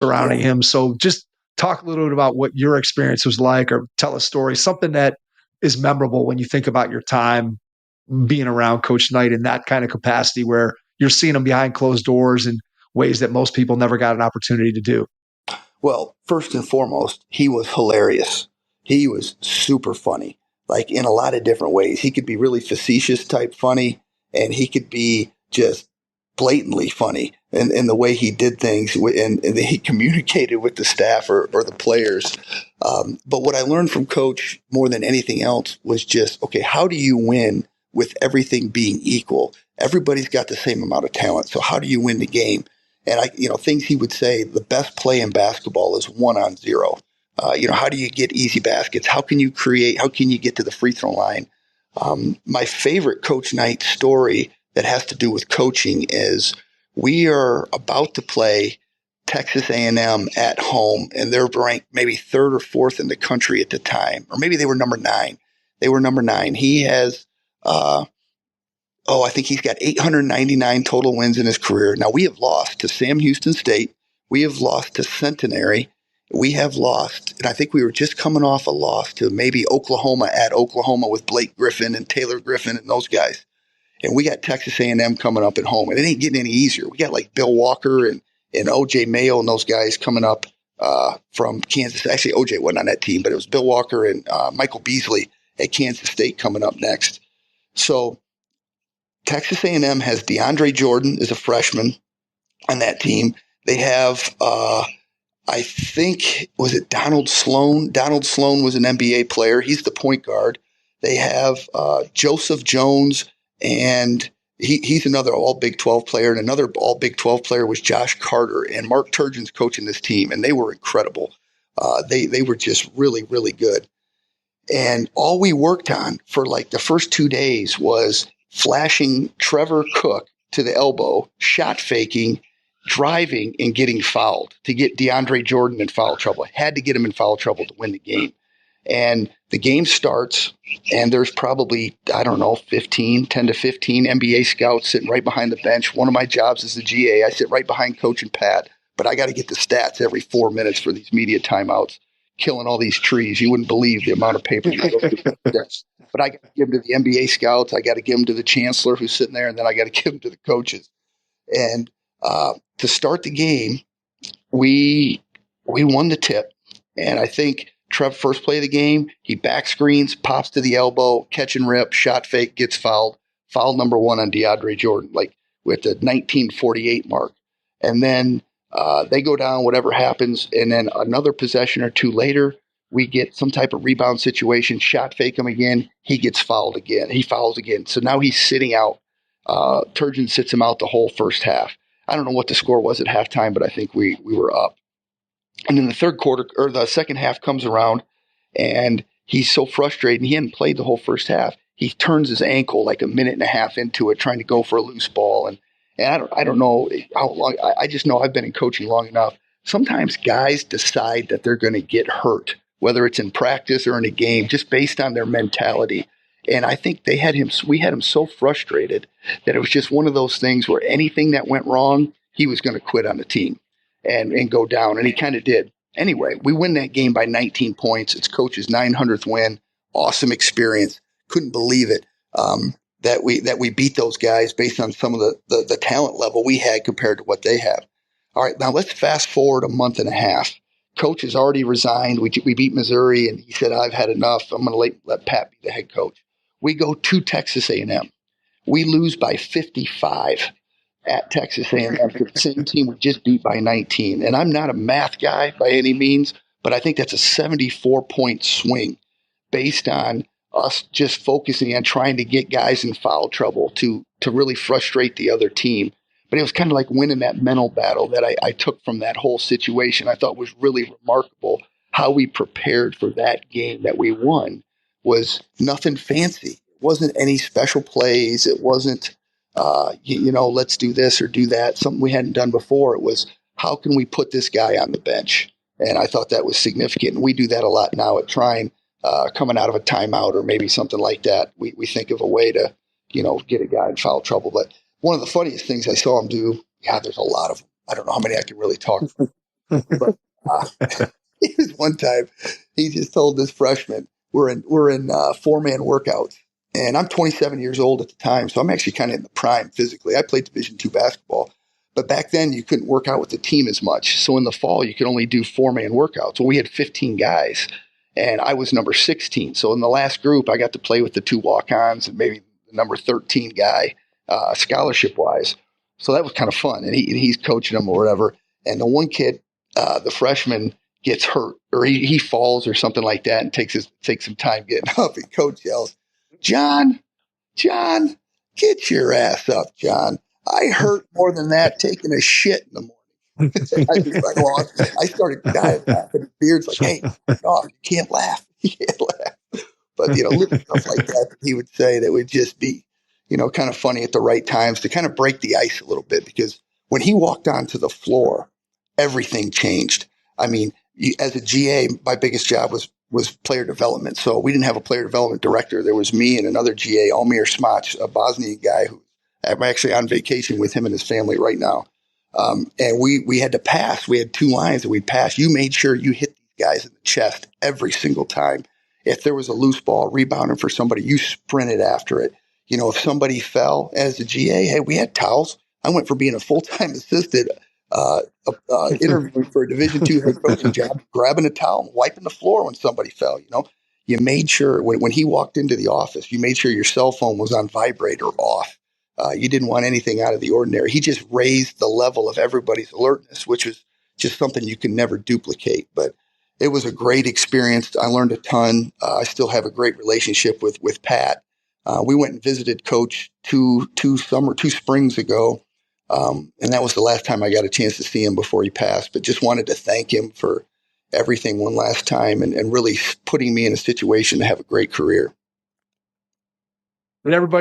surrounding him. So just talk a little bit about what your experience was like, or tell a story, something that is memorable when you think about your time being around Coach Knight in that kind of capacity where you're seeing him behind closed doors in ways that most people never got an opportunity to do. Well, first and foremost, he was hilarious. He was super funny, like in a lot of different ways. He could be really facetious type funny, and he could be just blatantly funny in the way he did things and he communicated with the staff or the players. But what I learned from Coach more than anything else was just, okay, how do you win with everything being equal? Everybody's got the same amount of talent. So how do you win the game? And things he would say, the best play in basketball is 1-on-0. How do you get easy baskets? How can you create? How can you get to the free throw line? My favorite Coach Knight story that has to do with coaching is we are about to play Texas A&M at home, and they're ranked maybe third or fourth in the country at the time, or maybe they were number 9. They were number 9. He has, I think he's got 899 total wins in his career. Now, we have lost to Sam Houston State. We have lost to Centenary. We have lost, and I think we were just coming off a loss to maybe Oklahoma at Oklahoma with Blake Griffin and Taylor Griffin and those guys. And we got Texas A&M coming up at home, and it ain't getting any easier. We got like Bill Walker and O.J. Mayo and those guys coming up from Kansas. Actually, O.J. wasn't on that team, but it was Bill Walker and Michael Beasley at Kansas State coming up next. So Texas A&M has DeAndre Jordan as a freshman on that team. They have, I think, was it Donald Sloan? Donald Sloan was an NBA player. He's the point guard. They have Joseph Jones, and he's another all Big 12 player. And another all Big 12 player was Josh Carter. And Mark Turgeon's coaching this team, and they were incredible. They were just really, really good. And all we worked on for like the first 2 days was flashing Trevor Cook to the elbow, shot faking, driving, and getting fouled to get DeAndre Jordan in foul trouble. Had to get him in foul trouble to win the game. And the game starts, and there's probably, 10 to 15 NBA scouts sitting right behind the bench. One of my jobs is the GA. I sit right behind Coach and Pat, but I got to get the stats every 4 minutes for these media timeouts, killing all these trees. You wouldn't believe the amount of paper you go through. But I got to give them to the NBA scouts. I got to give them to the chancellor who's sitting there, and then I got to give them to the coaches. And to start the game, we won the tip. And I think Trev, first play of the game, he back screens, pops to the elbow, catch and rip, shot fake, gets fouled. Foul number 1 on DeAndre Jordan, like with the 1948 mark. And then they go down, whatever happens. And then another possession or two later, we get some type of rebound situation, shot fake him again. He gets fouled again. He fouls again. So now he's sitting out. Turgeon sits him out the whole first half. I don't know what the score was at halftime, but I think we were up. And then the third quarter, or the second half, comes around, and he's so frustrated. And he hadn't played the whole first half. He turns his ankle like a minute and a half into it, trying to go for a loose ball. And I don't know how long. I just know I've been in coaching long enough. Sometimes guys decide that they're going to get hurt, whether it's in practice or in a game, just based on their mentality. And I think we had him so frustrated that it was just one of those things where anything that went wrong, he was going to quit on the team and go down. And he kind of did. Anyway, we win that game by 19 points. It's Coach's 900th win. Awesome experience. Couldn't believe it that we beat those guys based on some of the talent level we had compared to what they have. All right, now let's fast forward a month and a half. Coach has already resigned. We beat Missouri, and he said, I've had enough. I'm going to let Pat be the head coach. We go to Texas A&M. We lose by 55 at Texas A&M to the same team we just beat by 19. And I'm not a math guy by any means, but I think that's a 74-point swing based on us just focusing on trying to get guys in foul trouble to really frustrate the other team. But it was kind of like winning that mental battle that I took from that whole situation. I thought was really remarkable how we prepared for that game that we won. Was nothing fancy. It wasn't any special plays. It wasn't, let's do this or do that, something we hadn't done before. It was, how can we put this guy on the bench? And I thought that was significant. And we do that a lot now at Trine, coming out of a timeout or maybe something like that. We think of a way to, get a guy in foul trouble. But one of the funniest things I saw him do, there's a lot of them. I don't know how many I can really talk. But it was one time he just told this freshman, we're in 4-man workouts, and I'm 27 years old at the time, so I'm actually kind of in the prime physically. I played Division II basketball, but back then you couldn't work out with the team as much. So in the fall you could only do 4-man workouts. Well, we had 15 guys, and I was number 16. So in the last group, I got to play with the 2 walk-ons and maybe the number 13 guy, scholarship wise. So that was kind of fun, and he's coaching them or whatever. And the one kid, the freshman, gets hurt or he falls or something like that and takes some time getting up, and coach yells, John, get your ass up, John. I hurt more than that taking a shit in the morning. I started dying laughing. Beard's like, hey, no, you can't laugh. You can't laugh. But, little stuff like that he would say that would just be, kind of funny at the right times to kind of break the ice a little bit, because when he walked onto the floor, everything changed. I mean, as a GA, my biggest job was player development. So we didn't have a player development director. There was me and another GA, Almir Smac, a Bosnian guy who I'm actually on vacation with him and his family right now. And we had to pass. We had 2 lines that we'd pass. You made sure you hit these guys in the chest every single time. If there was a loose ball rebounding for somebody, you sprinted after it. If somebody fell as a GA, hey, we had towels. I went from being a full-time assistant interviewing for a Division II head coaching job, grabbing a towel and wiping the floor when somebody fell. You made sure when he walked into the office, you made sure your cell phone was on vibrate or off. You didn't want anything out of the ordinary. He just raised the level of everybody's alertness, which was just something you can never duplicate. But it was a great experience. I learned a ton. I still have a great relationship with Pat. We went and visited Coach two springs ago. And that was the last time I got a chance to see him before he passed, but just wanted to thank him for everything one last time and really putting me in a situation to have a great career. And everybody